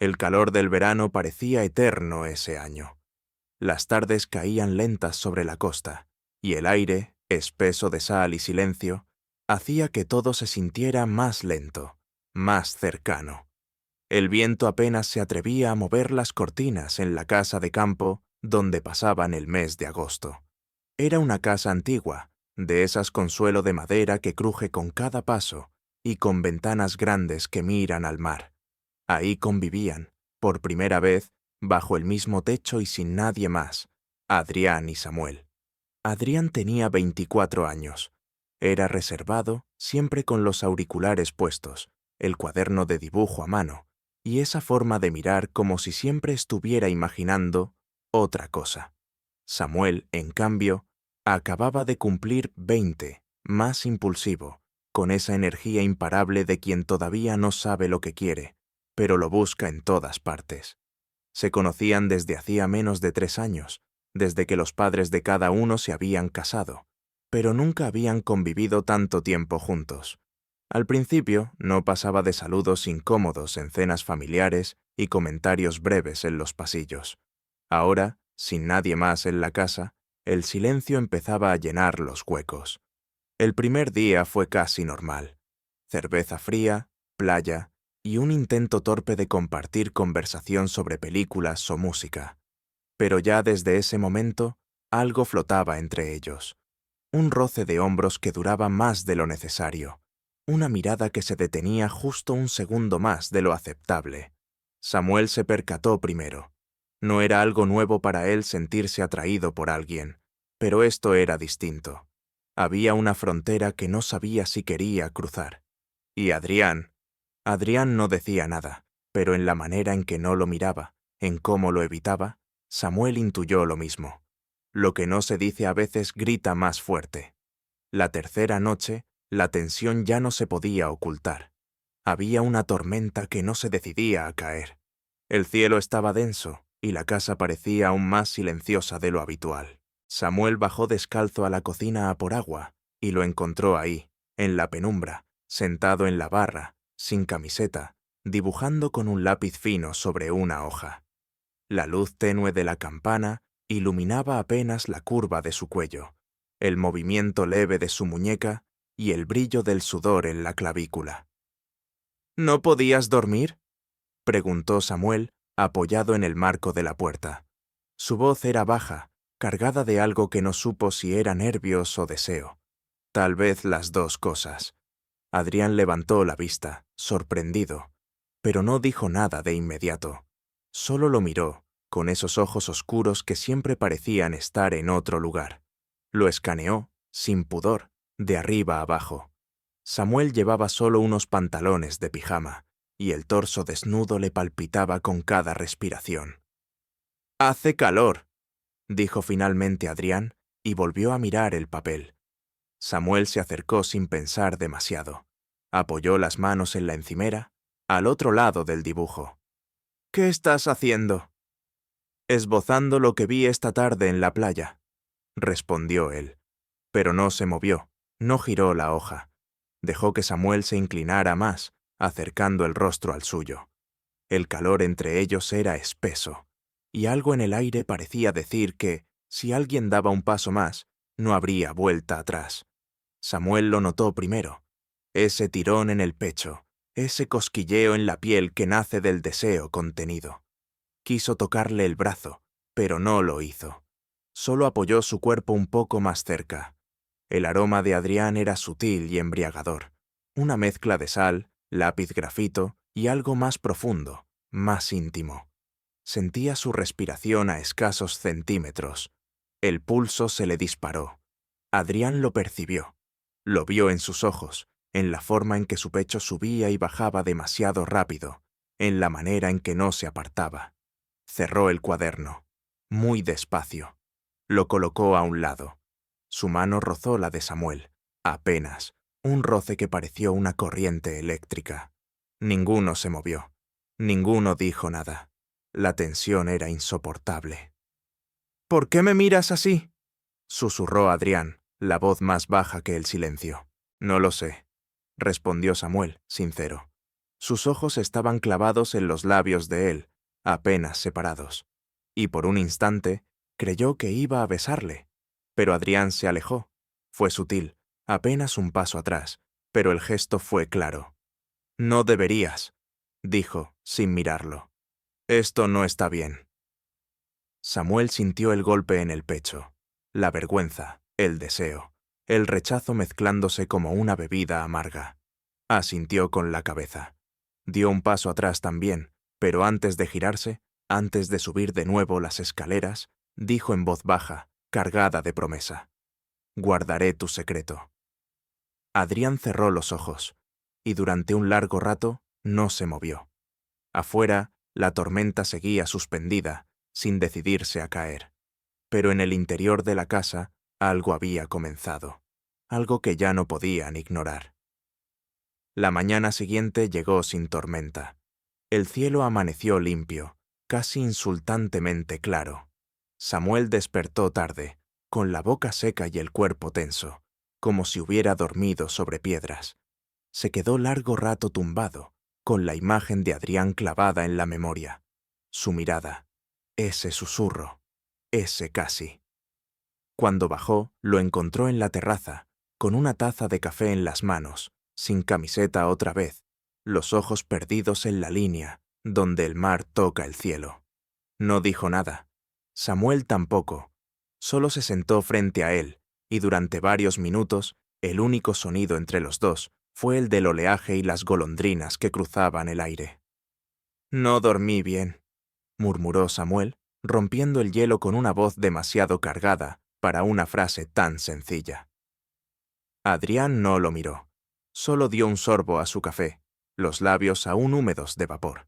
El calor del verano parecía eterno ese año. Las tardes caían lentas sobre la costa, y el aire, espeso de sal y silencio, hacía que todo se sintiera más lento, más cercano. El viento apenas se atrevía a mover las cortinas en la casa de campo donde pasaban el mes de agosto. Era una casa antigua, de esas con suelo de madera que cruje con cada paso y con ventanas grandes que miran al mar. Ahí convivían, por primera vez, bajo el mismo techo y sin nadie más, Adrián y Samuel. Adrián tenía 24 años. Era reservado, siempre con los auriculares puestos, el cuaderno de dibujo a mano, y esa forma de mirar como si siempre estuviera imaginando otra cosa. Samuel, en cambio, acababa de cumplir 20, más impulsivo, con esa energía imparable de quien todavía no sabe lo que quiere, pero lo busca en todas partes. Se conocían desde hacía menos de 3 años, desde que los padres de cada uno se habían casado, pero nunca habían convivido tanto tiempo juntos. Al principio no pasaba de saludos incómodos en cenas familiares y comentarios breves en los pasillos. Ahora, sin nadie más en la casa, el silencio empezaba a llenar los huecos. El primer día fue casi normal. Cerveza fría, playa y un intento torpe de compartir conversación sobre películas o música. Pero ya desde ese momento, algo flotaba entre ellos. Un roce de hombros que duraba más de lo necesario. Una mirada que se detenía justo un segundo más de lo aceptable. Samuel se percató primero. No era algo nuevo para él sentirse atraído por alguien, pero esto era distinto. Había una frontera que no sabía si quería cruzar. Y Adrián no decía nada, pero en la manera en que no lo miraba, en cómo lo evitaba, Samuel intuyó lo mismo. Lo que no se dice a veces grita más fuerte. La tercera noche, la tensión ya no se podía ocultar. Había una tormenta que no se decidía a caer. El cielo estaba denso y la casa parecía aún más silenciosa de lo habitual. Samuel bajó descalzo a la cocina a por agua y lo encontró ahí, en la penumbra, sentado en la barra, sin camiseta, dibujando con un lápiz fino sobre una hoja. La luz tenue de la campana iluminaba apenas la curva de su cuello, el movimiento leve de su muñeca y el brillo del sudor en la clavícula. ¿No podías dormir?, preguntó Samuel, apoyado en el marco de la puerta. Su voz era baja, cargada de algo que no supo si era nervios o deseo. Tal vez las dos cosas. Adrián levantó la vista, sorprendido, pero no dijo nada de inmediato. Solo lo miró, con esos ojos oscuros que siempre parecían estar en otro lugar. Lo escaneó, sin pudor, de arriba a abajo. Samuel llevaba solo unos pantalones de pijama, y el torso desnudo le palpitaba con cada respiración. «Hace calor», dijo finalmente Adrián, y volvió a mirar el papel. Samuel se acercó sin pensar demasiado. Apoyó las manos en la encimera, al otro lado del dibujo. «¿Qué estás haciendo?» «Esbozando lo que vi esta tarde en la playa», respondió él. Pero no se movió, no giró la hoja. Dejó que Samuel se inclinara más, acercando el rostro al suyo. El calor entre ellos era espeso, y algo en el aire parecía decir que, si alguien daba un paso más, no habría vuelta atrás. Samuel lo notó primero. Ese tirón en el pecho, ese cosquilleo en la piel que nace del deseo contenido. Quiso tocarle el brazo, pero no lo hizo. Solo apoyó su cuerpo un poco más cerca. El aroma de Adrián era sutil y embriagador. Una mezcla de sal, lápiz grafito y algo más profundo, más íntimo. Sentía su respiración a escasos centímetros. El pulso se le disparó. Adrián lo percibió. Lo vio en sus ojos, en la forma en que su pecho subía y bajaba demasiado rápido, en la manera en que no se apartaba. Cerró el cuaderno, muy despacio. Lo colocó a un lado. Su mano rozó la de Samuel, apenas, un roce que pareció una corriente eléctrica. Ninguno se movió. Ninguno dijo nada. La tensión era insoportable. «¿Por qué me miras así?», susurró Adrián, la voz más baja que el silencio. «No lo sé», respondió Samuel, sincero. Sus ojos estaban clavados en los labios de él, apenas separados, y por un instante creyó que iba a besarle. Pero Adrián se alejó. Fue sutil, apenas un paso atrás, pero el gesto fue claro. «No deberías», dijo, sin mirarlo. «Esto no está bien». Samuel sintió el golpe en el pecho, la vergüenza, el deseo, el rechazo mezclándose como una bebida amarga. Asintió con la cabeza. Dio un paso atrás también, pero antes de girarse, antes de subir de nuevo las escaleras, dijo en voz baja, cargada de promesa: «Guardaré tu secreto». Adrián cerró los ojos, y durante un largo rato no se movió. Afuera, la tormenta seguía suspendida, sin decidirse a caer. Pero en el interior de la casa algo había comenzado, algo que ya no podían ignorar. La mañana siguiente llegó sin tormenta. El cielo amaneció limpio, casi insultantemente claro. Samuel despertó tarde, con la boca seca y el cuerpo tenso, como si hubiera dormido sobre piedras. Se quedó largo rato tumbado, con la imagen de Adrián clavada en la memoria. Su mirada, ese susurro, ese casi. Cuando bajó, lo encontró en la terraza, con una taza de café en las manos, sin camiseta otra vez, los ojos perdidos en la línea, donde el mar toca el cielo. No dijo nada. Samuel tampoco. Solo se sentó frente a él, y durante varios minutos, el único sonido entre los dos fue el del oleaje y las golondrinas que cruzaban el aire. «No dormí bien», murmuró Samuel, rompiendo el hielo con una voz demasiado cargada para una frase tan sencilla. Adrián no lo miró. Solo dio un sorbo a su café, los labios aún húmedos de vapor.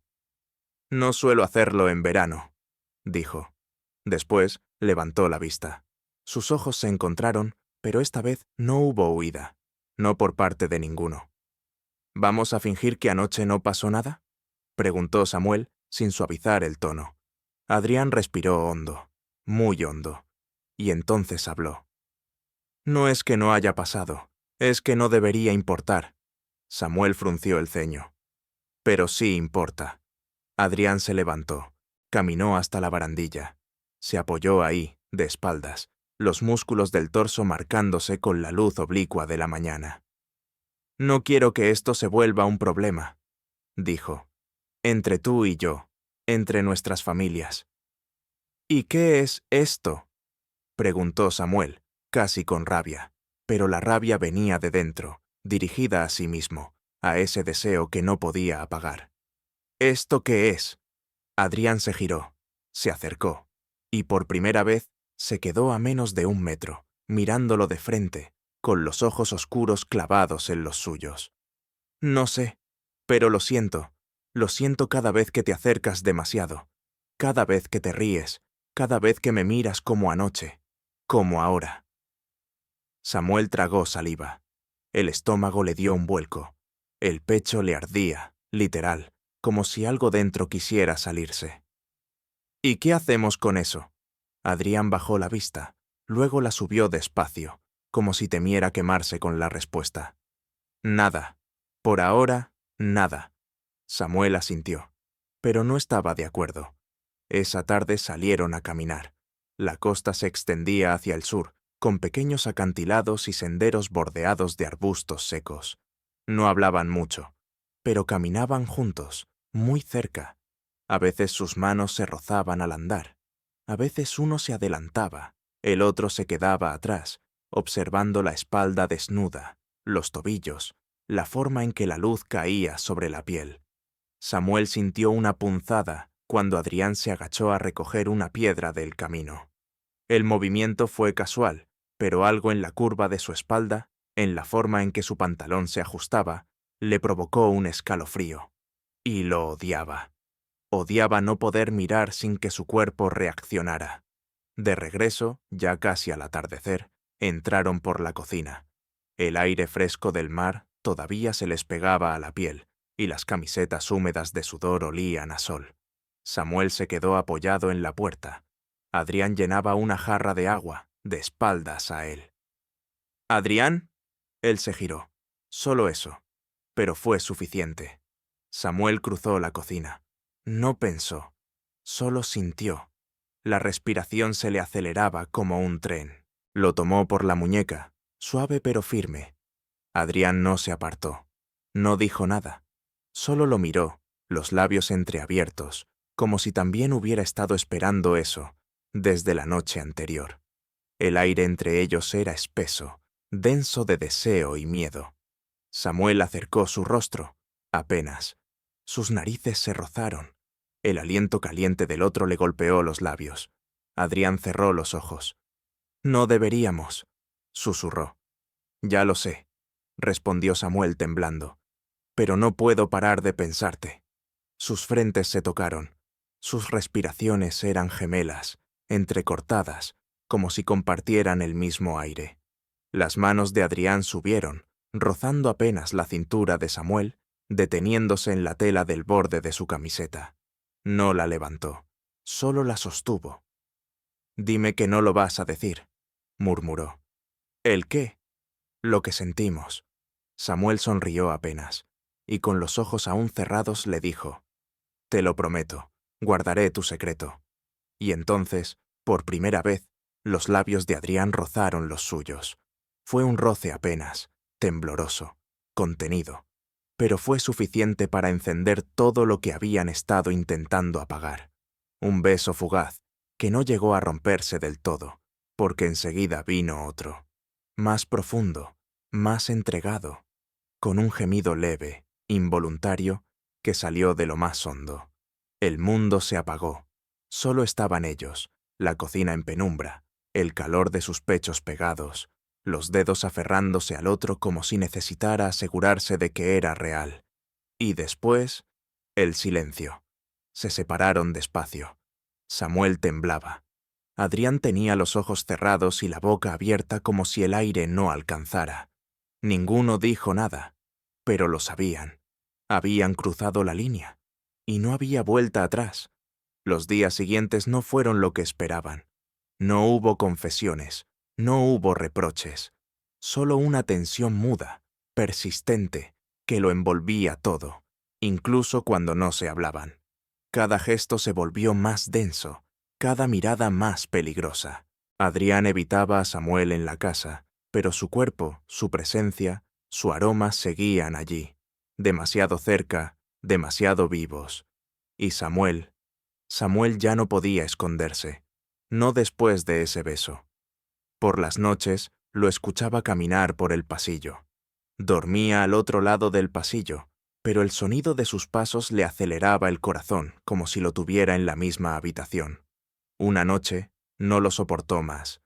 «No suelo hacerlo en verano», dijo. Después levantó la vista. Sus ojos se encontraron, pero esta vez no hubo huida, no por parte de ninguno. «¿Vamos a fingir que anoche no pasó nada?», preguntó Samuel, sin suavizar el tono. Adrián respiró hondo, muy hondo, y entonces habló. «No es que no haya pasado, es que no debería importar». Samuel frunció el ceño. «Pero sí importa». Adrián se levantó, caminó hasta la barandilla. Se apoyó ahí, de espaldas, los músculos del torso marcándose con la luz oblicua de la mañana. «No quiero que esto se vuelva un problema», dijo. «Entre tú y yo, entre nuestras familias». «¿Y qué es esto?», preguntó Samuel, casi con rabia, pero la rabia venía de dentro, dirigida a sí mismo, a ese deseo que no podía apagar. «¿Esto qué es?». Adrián se giró, se acercó, y por primera vez se quedó a menos de 1 metro, mirándolo de frente, con los ojos oscuros clavados en los suyos. «No sé, pero lo siento cada vez que te acercas demasiado, cada vez que te ríes, cada vez que me miras como anoche, como ahora». Samuel tragó saliva. El estómago le dio un vuelco. El pecho le ardía, literal, como si algo dentro quisiera salirse. «¿Y qué hacemos con eso?». Adrián bajó la vista, luego la subió despacio, como si temiera quemarse con la respuesta. «Nada. Por ahora, nada». Samuel asintió, pero no estaba de acuerdo. Esa tarde salieron a caminar. La costa se extendía hacia el sur, con pequeños acantilados y senderos bordeados de arbustos secos. No hablaban mucho, pero caminaban juntos, muy cerca. A veces sus manos se rozaban al andar. A veces uno se adelantaba, el otro se quedaba atrás, observando la espalda desnuda, los tobillos, la forma en que la luz caía sobre la piel. Samuel sintió una punzada cuando Adrián se agachó a recoger una piedra del camino. El movimiento fue casual, pero algo en la curva de su espalda, en la forma en que su pantalón se ajustaba, le provocó un escalofrío. Y lo odiaba. Odiaba no poder mirar sin que su cuerpo reaccionara. De regreso, ya casi al atardecer, entraron por la cocina. El aire fresco del mar todavía se les pegaba a la piel, y las camisetas húmedas de sudor olían a sol. Samuel se quedó apoyado en la puerta. Adrián llenaba una jarra de agua, de espaldas a él. «¿Adrián?». Él se giró. Solo eso. Pero fue suficiente. Samuel cruzó la cocina. No pensó, solo sintió. La respiración se le aceleraba como un tren. Lo tomó por la muñeca, suave pero firme. Adrián no se apartó. No dijo nada. Solo lo miró, los labios entreabiertos, como si también hubiera estado esperando eso desde la noche anterior. El aire entre ellos era espeso, denso de deseo y miedo. Samuel acercó su rostro, apenas. Sus narices se rozaron. El aliento caliente del otro le golpeó los labios. Adrián cerró los ojos. No deberíamos, susurró. Ya lo sé, respondió Samuel temblando. Pero no puedo parar de pensarte. Sus frentes se tocaron. Sus respiraciones eran gemelas, entrecortadas, como si compartieran el mismo aire. Las manos de Adrián subieron, rozando apenas la cintura de Samuel, deteniéndose en la tela del borde de su camiseta. No la levantó, solo la sostuvo. «Dime que no lo vas a decir», murmuró. «¿El qué?» «Lo que sentimos». Samuel sonrió apenas, y con los ojos aún cerrados le dijo: «Te lo prometo, guardaré tu secreto». Y entonces, por primera vez, los labios de Adrián rozaron los suyos. Fue un roce apenas, tembloroso, contenido, pero fue suficiente para encender todo lo que habían estado intentando apagar. Un beso fugaz, que no llegó a romperse del todo, porque enseguida vino otro, más profundo, más entregado, con un gemido leve, involuntario, que salió de lo más hondo. El mundo se apagó. Solo estaban ellos, la cocina en penumbra, el calor de sus pechos pegados, los dedos aferrándose al otro como si necesitara asegurarse de que era real. Y después, el silencio. Se separaron despacio. Samuel temblaba. Adrián tenía los ojos cerrados y la boca abierta como si el aire no alcanzara. Ninguno dijo nada, pero lo sabían. Habían cruzado la línea, y no había vuelta atrás. Los días siguientes no fueron lo que esperaban. No hubo confesiones, no hubo reproches, solo una tensión muda, persistente, que lo envolvía todo, incluso cuando no se hablaban. Cada gesto se volvió más denso, cada mirada más peligrosa. Adrián evitaba a Samuel en la casa, pero su cuerpo, su presencia, su aroma seguían allí, demasiado cerca, demasiado vivos. Y Samuel ya no podía esconderse, no después de ese beso. Por las noches lo escuchaba caminar por el pasillo. Dormía al otro lado del pasillo, pero el sonido de sus pasos le aceleraba el corazón como si lo tuviera en la misma habitación. Una noche no lo soportó más.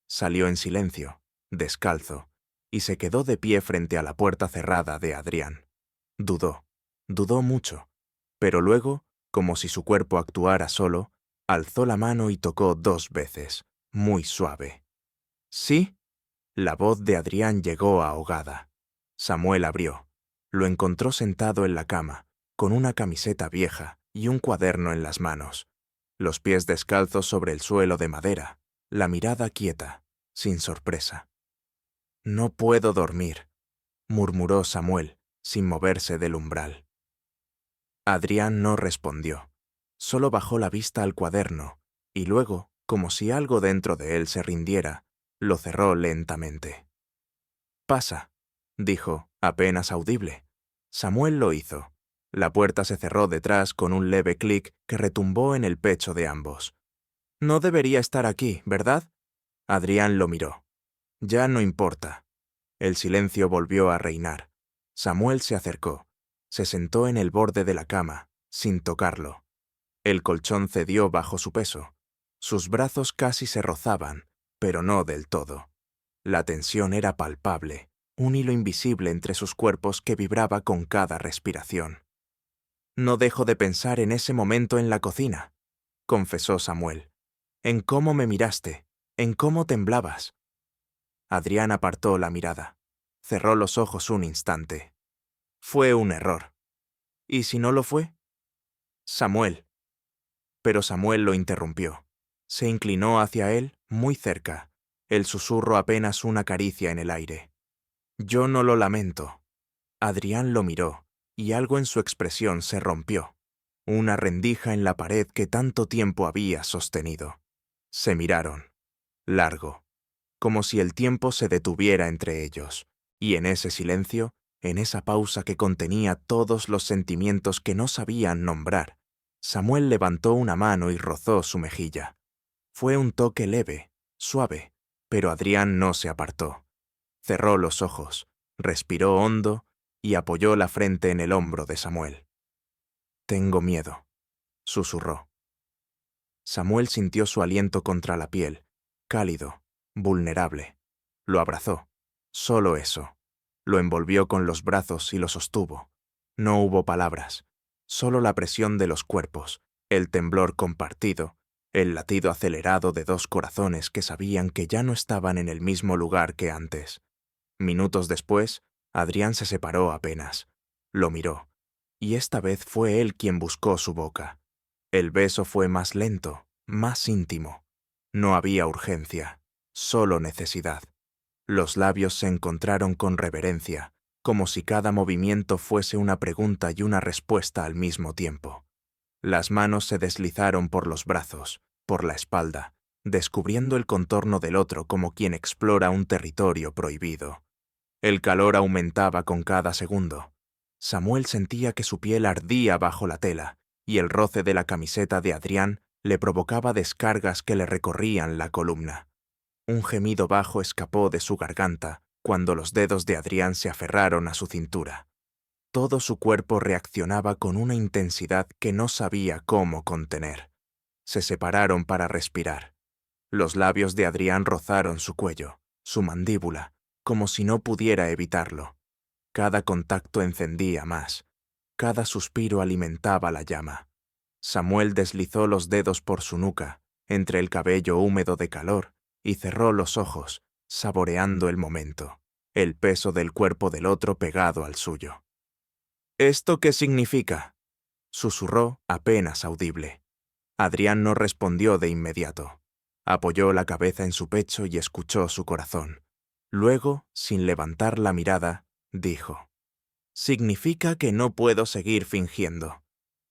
Salió en silencio, descalzo, y se quedó de pie frente a la puerta cerrada de Adrián. Dudó mucho, pero luego, como si su cuerpo actuara solo, alzó la mano y tocó 2 veces, muy suave. «¿Sí?» La voz de Adrián llegó ahogada. Samuel abrió. Lo encontró sentado en la cama, con una camiseta vieja y un cuaderno en las manos, los pies descalzos sobre el suelo de madera, la mirada quieta, sin sorpresa. «No puedo dormir», murmuró Samuel, sin moverse del umbral. Adrián no respondió. Solo bajó la vista al cuaderno, y luego, como si algo dentro de él se rindiera, lo cerró lentamente. «Pasa», dijo, apenas audible. Samuel lo hizo. La puerta se cerró detrás con un leve clic que retumbó en el pecho de ambos. «No debería estar aquí, ¿verdad?» Adrián lo miró. «Ya no importa». El silencio volvió a reinar. Samuel se acercó. Se sentó en el borde de la cama, sin tocarlo. El colchón cedió bajo su peso. Sus brazos casi se rozaban, pero no del todo. La tensión era palpable, un hilo invisible entre sus cuerpos que vibraba con cada respiración. «No dejo de pensar en ese momento en la cocina», confesó Samuel. «En cómo me miraste, en cómo temblabas». Adrián apartó la mirada. Cerró los ojos un instante. «Fue un error». «¿Y si no lo fue?» «Samuel». Pero Samuel lo interrumpió. Se inclinó hacia él, muy cerca, el susurro apenas una caricia en el aire. «Yo no lo lamento». Adrián lo miró, y algo en su expresión se rompió. Una rendija en la pared que tanto tiempo había sostenido. Se miraron. Largo. Como si el tiempo se detuviera entre ellos. Y en ese silencio, en esa pausa que contenía todos los sentimientos que no sabían nombrar, Samuel levantó una mano y rozó su mejilla. Fue un toque leve, suave, pero Adrián no se apartó. Cerró los ojos, respiró hondo y apoyó la frente en el hombro de Samuel. «Tengo miedo», susurró. Samuel sintió su aliento contra la piel, cálido, vulnerable. Lo abrazó. Solo eso. Lo envolvió con los brazos y lo sostuvo. No hubo palabras, solo la presión de los cuerpos, el temblor compartido, el latido acelerado de dos corazones que sabían que ya no estaban en el mismo lugar que antes. Minutos después, Adrián se separó apenas. Lo miró, y esta vez fue él quien buscó su boca. El beso fue más lento, más íntimo. No había urgencia, solo necesidad. Los labios se encontraron con reverencia, como si cada movimiento fuese una pregunta y una respuesta al mismo tiempo. Las manos se deslizaron por los brazos, por la espalda, descubriendo el contorno del otro como quien explora un territorio prohibido. El calor aumentaba con cada segundo. Samuel sentía que su piel ardía bajo la tela, y el roce de la camiseta de Adrián le provocaba descargas que le recorrían la columna. Un gemido bajo escapó de su garganta cuando los dedos de Adrián se aferraron a su cintura. Todo su cuerpo reaccionaba con una intensidad que no sabía cómo contener. Se separaron para respirar. Los labios de Adrián rozaron su cuello, su mandíbula, como si no pudiera evitarlo. Cada contacto encendía más. Cada suspiro alimentaba la llama. Samuel deslizó los dedos por su nuca, entre el cabello húmedo de calor, y cerró los ojos, saboreando el momento, el peso del cuerpo del otro pegado al suyo. «¿Esto qué significa?», susurró apenas audible. Adrián no respondió de inmediato. Apoyó la cabeza en su pecho y escuchó su corazón. Luego, sin levantar la mirada, dijo: «Significa que no puedo seguir fingiendo».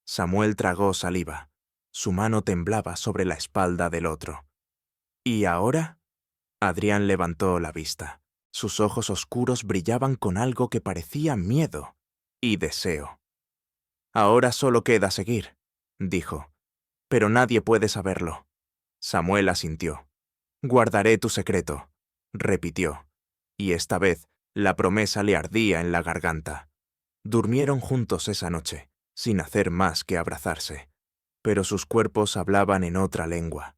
Samuel tragó saliva. Su mano temblaba sobre la espalda del otro. «¿Y ahora?». Adrián levantó la vista. Sus ojos oscuros brillaban con algo que parecía miedo y deseo. «Ahora solo queda seguir», dijo. «Pero nadie puede saberlo». Samuel asintió. «Guardaré tu secreto», repitió. Y esta vez la promesa le ardía en la garganta. Durmieron juntos esa noche, sin hacer más que abrazarse. Pero sus cuerpos hablaban en otra lengua,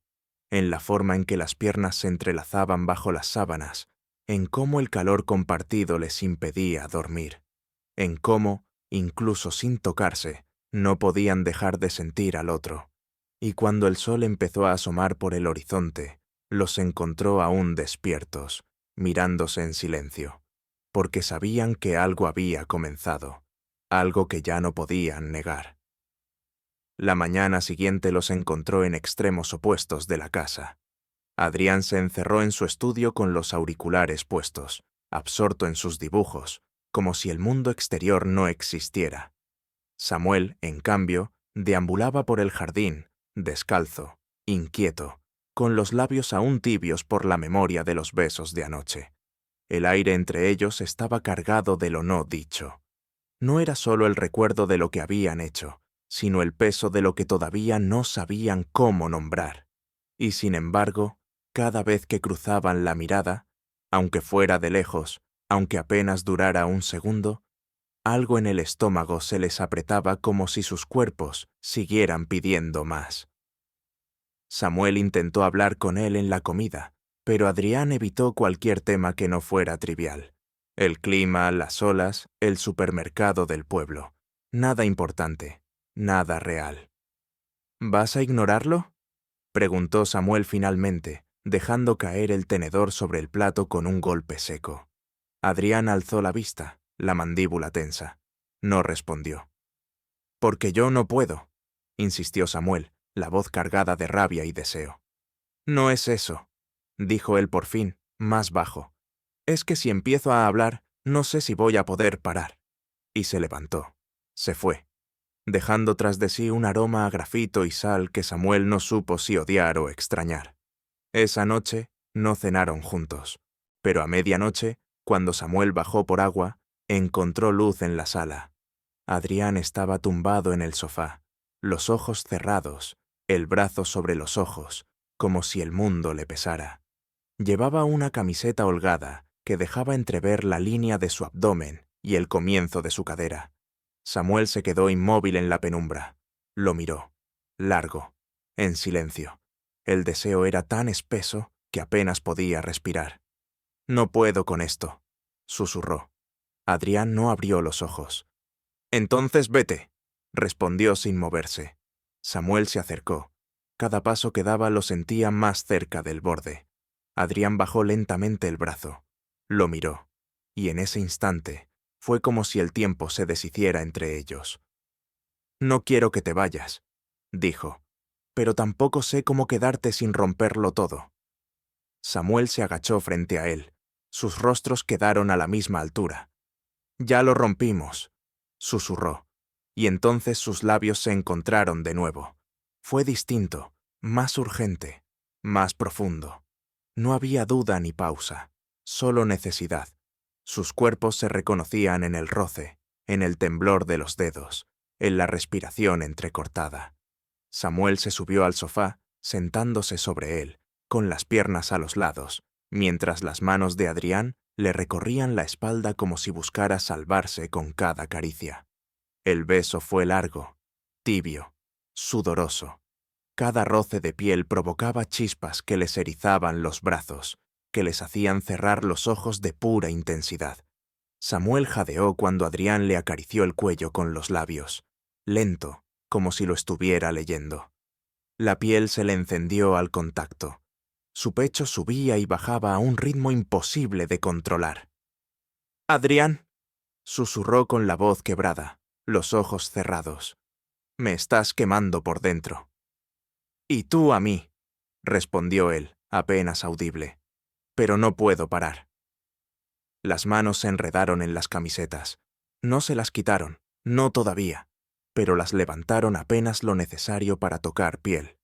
en la forma en que las piernas se entrelazaban bajo las sábanas, en cómo el calor compartido les impedía dormir, en cómo, incluso sin tocarse, no podían dejar de sentir al otro. Y cuando el sol empezó a asomar por el horizonte, los encontró aún despiertos, mirándose en silencio, porque sabían que algo había comenzado, algo que ya no podían negar. La mañana siguiente los encontró en extremos opuestos de la casa. Adrián se encerró en su estudio con los auriculares puestos, absorto en sus dibujos, como si el mundo exterior no existiera. Samuel, en cambio, deambulaba por el jardín, descalzo, inquieto, con los labios aún tibios por la memoria de los besos de anoche. El aire entre ellos estaba cargado de lo no dicho. No era solo el recuerdo de lo que habían hecho, sino el peso de lo que todavía no sabían cómo nombrar. Y sin embargo, cada vez que cruzaban la mirada, aunque fuera de lejos, aunque apenas durara un segundo, algo en el estómago se les apretaba como si sus cuerpos siguieran pidiendo más. Samuel intentó hablar con él en la comida, pero Adrián evitó cualquier tema que no fuera trivial. El clima, las olas, el supermercado del pueblo. Nada importante, nada real. «¿Vas a ignorarlo?», preguntó Samuel finalmente, dejando caer el tenedor sobre el plato con un golpe seco. Adrián alzó la vista, la mandíbula tensa. No respondió. «Porque yo no puedo», insistió Samuel, la voz cargada de rabia y deseo. «No es eso», dijo él por fin, más bajo. «Es que si empiezo a hablar, no sé si voy a poder parar». Y se levantó. Se fue, dejando tras de sí un aroma a grafito y sal que Samuel no supo si odiar o extrañar. Esa noche no cenaron juntos, pero a medianoche, cuando Samuel bajó por agua, encontró luz en la sala. Adrián estaba tumbado en el sofá, los ojos cerrados, el brazo sobre los ojos, como si el mundo le pesara. Llevaba una camiseta holgada que dejaba entrever la línea de su abdomen y el comienzo de su cadera. Samuel se quedó inmóvil en la penumbra. Lo miró, largo, en silencio. El deseo era tan espeso que apenas podía respirar. «No puedo con esto», susurró. Adrián no abrió los ojos. «Entonces vete», respondió sin moverse. Samuel se acercó. Cada paso que daba lo sentía más cerca del borde. Adrián bajó lentamente el brazo. Lo miró. Y en ese instante fue como si el tiempo se deshiciera entre ellos. «No quiero que te vayas», dijo, «pero tampoco sé cómo quedarte sin romperlo todo». Samuel se agachó frente a él. Sus rostros quedaron a la misma altura. «Ya lo rompimos», susurró, y entonces sus labios se encontraron de nuevo. Fue distinto, más urgente, más profundo. No había duda ni pausa, solo necesidad. Sus cuerpos se reconocían en el roce, en el temblor de los dedos, en la respiración entrecortada. Samuel se subió al sofá, sentándose sobre él, con las piernas a los lados, mientras las manos de Adrián le recorrían la espalda como si buscara salvarse con cada caricia. El beso fue largo, tibio, sudoroso. Cada roce de piel provocaba chispas que les erizaban los brazos, que les hacían cerrar los ojos de pura intensidad. Samuel jadeó cuando Adrián le acarició el cuello con los labios, lento, como si lo estuviera leyendo. La piel se le encendió al contacto. Su pecho subía y bajaba a un ritmo imposible de controlar. «Adrián», susurró con la voz quebrada, los ojos cerrados. «Me estás quemando por dentro». «Y tú a mí», respondió él, apenas audible. «Pero no puedo parar». Las manos se enredaron en las camisetas. No se las quitaron, no todavía, pero las levantaron apenas lo necesario para tocar piel.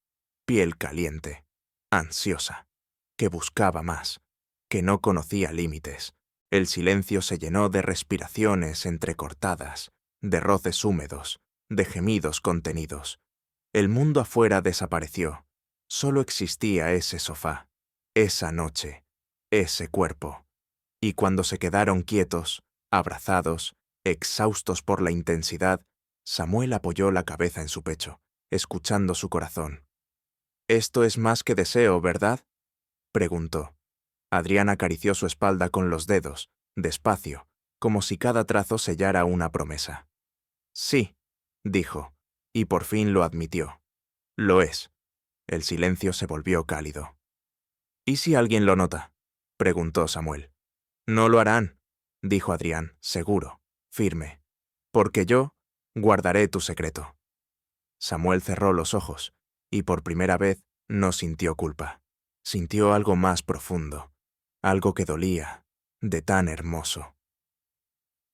Piel caliente, ansiosa, que buscaba más, que no conocía límites. El silencio se llenó de respiraciones entrecortadas, de roces húmedos, de gemidos contenidos. El mundo afuera desapareció. Solo existía ese sofá, esa noche, ese cuerpo. Y cuando se quedaron quietos, abrazados, exhaustos por la intensidad, Samuel apoyó la cabeza en su pecho, escuchando su corazón. «Esto es más que deseo, ¿verdad?», preguntó. Adrián acarició su espalda con los dedos, despacio, como si cada trazo sellara una promesa. «Sí», dijo, y por fin lo admitió. «Lo es». El silencio se volvió cálido. «¿Y si alguien lo nota?», preguntó Samuel. «No lo harán», dijo Adrián, seguro, firme, «porque yo guardaré tu secreto». Samuel cerró los ojos, y por primera vez no sintió culpa. Sintió algo más profundo, algo que dolía, de tan hermoso.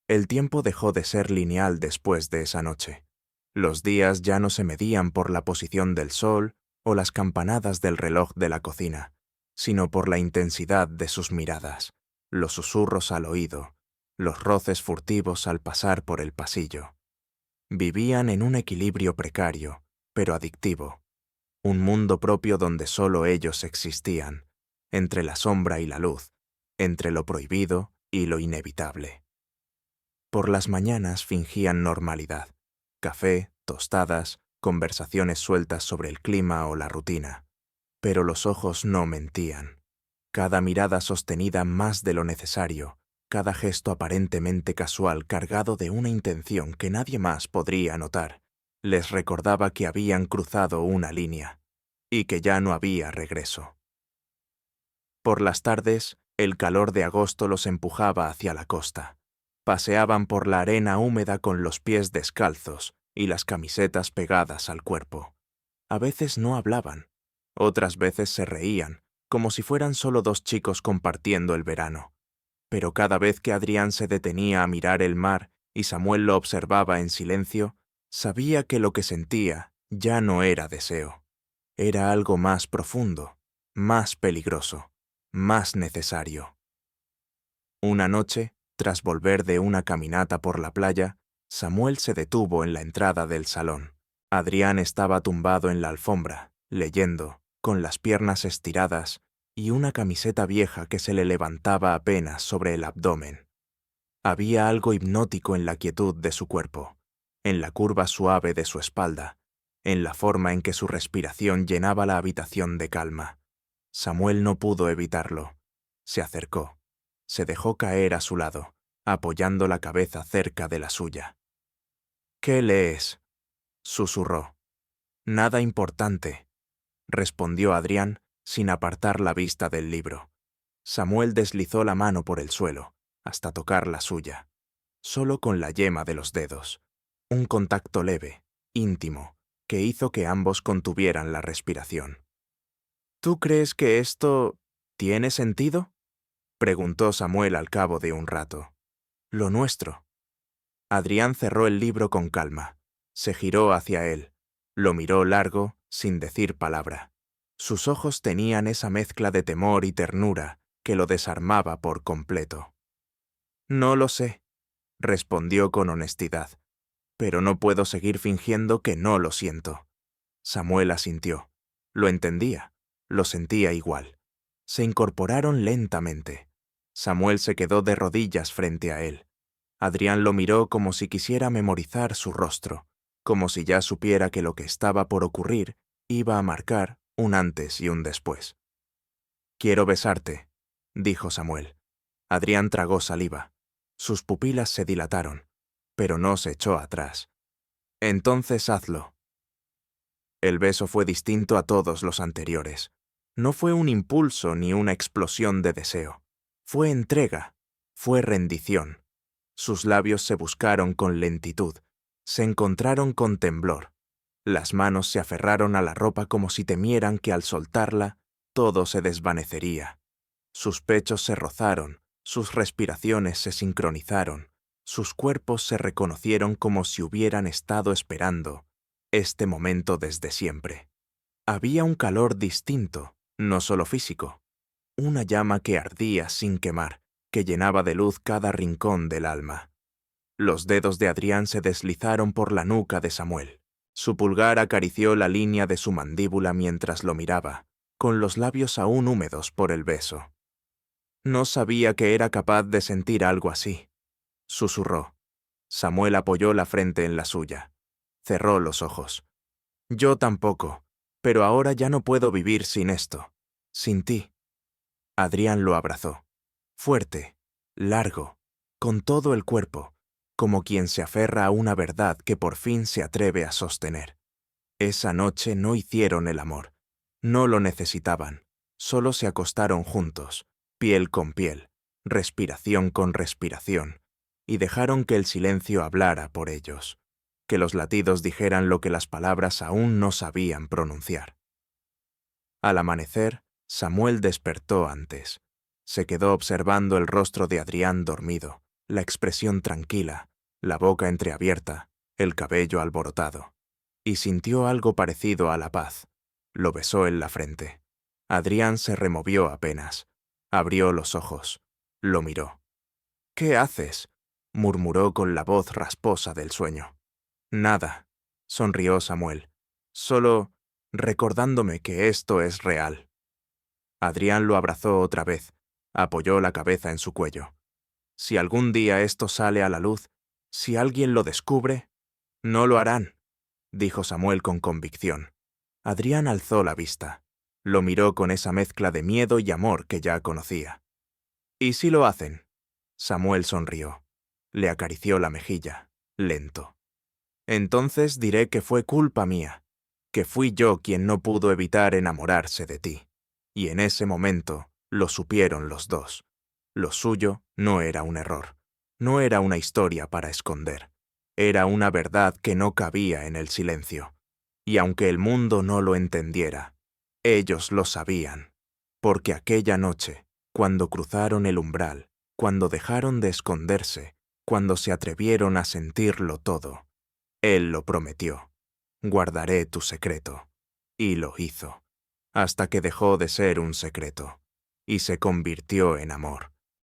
El tiempo dejó de ser lineal después de esa noche. Los días ya no se medían por la posición del sol o las campanadas del reloj de la cocina, sino por la intensidad de sus miradas, los susurros al oído, los roces furtivos al pasar por el pasillo. Vivían en un equilibrio precario, pero adictivo, un mundo propio donde solo ellos existían, entre la sombra y la luz, entre lo prohibido y lo inevitable. Por las mañanas fingían normalidad, café, tostadas, conversaciones sueltas sobre el clima o la rutina, pero los ojos no mentían. Cada mirada sostenida más de lo necesario, cada gesto aparentemente casual cargado de una intención que nadie más podría notar, les recordaba que habían cruzado una línea y que ya no había regreso. Por las tardes, el calor de agosto los empujaba hacia la costa. Paseaban por la arena húmeda con los pies descalzos y las camisetas pegadas al cuerpo. A veces no hablaban, otras veces se reían, como si fueran solo dos chicos compartiendo el verano. Pero cada vez que Adrián se detenía a mirar el mar y Samuel lo observaba en silencio, sabía que lo que sentía ya no era deseo. Era algo más profundo, más peligroso, más necesario. Una noche, tras volver de una caminata por la playa, Samuel se detuvo en la entrada del salón. Adrián estaba tumbado en la alfombra, leyendo, con las piernas estiradas y una camiseta vieja que se le levantaba apenas sobre el abdomen. Había algo hipnótico en la quietud de su cuerpo, en la curva suave de su espalda, en la forma en que su respiración llenaba la habitación de calma. Samuel no pudo evitarlo. Se acercó. Se dejó caer a su lado, apoyando la cabeza cerca de la suya. «¿Qué lees?», susurró. «Nada importante», respondió Adrián, sin apartar la vista del libro. Samuel deslizó la mano por el suelo, hasta tocar la suya, solo con la yema de los dedos. Un contacto leve, íntimo, que hizo que ambos contuvieran la respiración. «¿Tú crees que esto tiene sentido?», preguntó Samuel al cabo de un rato. «Lo nuestro». Adrián cerró el libro con calma. Se giró hacia él. Lo miró largo, sin decir palabra. Sus ojos tenían esa mezcla de temor y ternura que lo desarmaba por completo. «No lo sé», respondió con honestidad, «pero no puedo seguir fingiendo que no lo siento». Samuel asintió. Lo entendía, lo sentía igual. Se incorporaron lentamente. Samuel se quedó de rodillas frente a él. Adrián lo miró como si quisiera memorizar su rostro, como si ya supiera que lo que estaba por ocurrir iba a marcar un antes y un después. «Quiero besarte», dijo Samuel. Adrián tragó saliva. Sus pupilas se dilataron, pero no se echó atrás. «Entonces hazlo». El beso fue distinto a todos los anteriores. No fue un impulso ni una explosión de deseo. Fue entrega, fue rendición. Sus labios se buscaron con lentitud, se encontraron con temblor. Las manos se aferraron a la ropa como si temieran que al soltarla todo se desvanecería. Sus pechos se rozaron, sus respiraciones se sincronizaron, sus cuerpos se reconocieron como si hubieran estado esperando este momento desde siempre. Había un calor distinto, no solo físico, una llama que ardía sin quemar, que llenaba de luz cada rincón del alma. Los dedos de Adrián se deslizaron por la nuca de Samuel. Su pulgar acarició la línea de su mandíbula mientras lo miraba, con los labios aún húmedos por el beso. «No sabía que era capaz de sentir algo así», susurró. Samuel apoyó la frente en la suya. Cerró los ojos. «Yo tampoco, pero ahora ya no puedo vivir sin esto, sin ti». Adrián lo abrazó. Fuerte, largo, con todo el cuerpo, como quien se aferra a una verdad que por fin se atreve a sostener. Esa noche no hicieron el amor. No lo necesitaban. Solo se acostaron juntos, piel con piel, respiración con respiración, y dejaron que el silencio hablara por ellos, que los latidos dijeran lo que las palabras aún no sabían pronunciar. Al amanecer, Samuel despertó antes. Se quedó observando el rostro de Adrián dormido, la expresión tranquila, la boca entreabierta, el cabello alborotado, y sintió algo parecido a la paz. Lo besó en la frente. Adrián se removió apenas. Abrió los ojos. Lo miró. «¿Qué haces?», murmuró con la voz rasposa del sueño. «Nada», sonrió Samuel. «Solo recordándome que esto es real». Adrián lo abrazó otra vez, apoyó la cabeza en su cuello. «Si algún día esto sale a la luz, si alguien lo descubre, no lo harán», dijo Samuel con convicción. Adrián alzó la vista. Lo miró con esa mezcla de miedo y amor que ya conocía. «¿Y si lo hacen?». Samuel sonrió. Le acarició la mejilla, lento. «Entonces diré que fue culpa mía, que fui yo quien no pudo evitar enamorarse de ti». Y en ese momento lo supieron los dos. Lo suyo no era un error, no era una historia para esconder. Era una verdad que no cabía en el silencio. Y aunque el mundo no lo entendiera, ellos lo sabían. Porque aquella noche, cuando cruzaron el umbral, cuando dejaron de esconderse, cuando se atrevieron a sentirlo todo. Él lo prometió. Guardaré tu secreto. Y lo hizo, hasta que dejó de ser un secreto, y se convirtió en amor.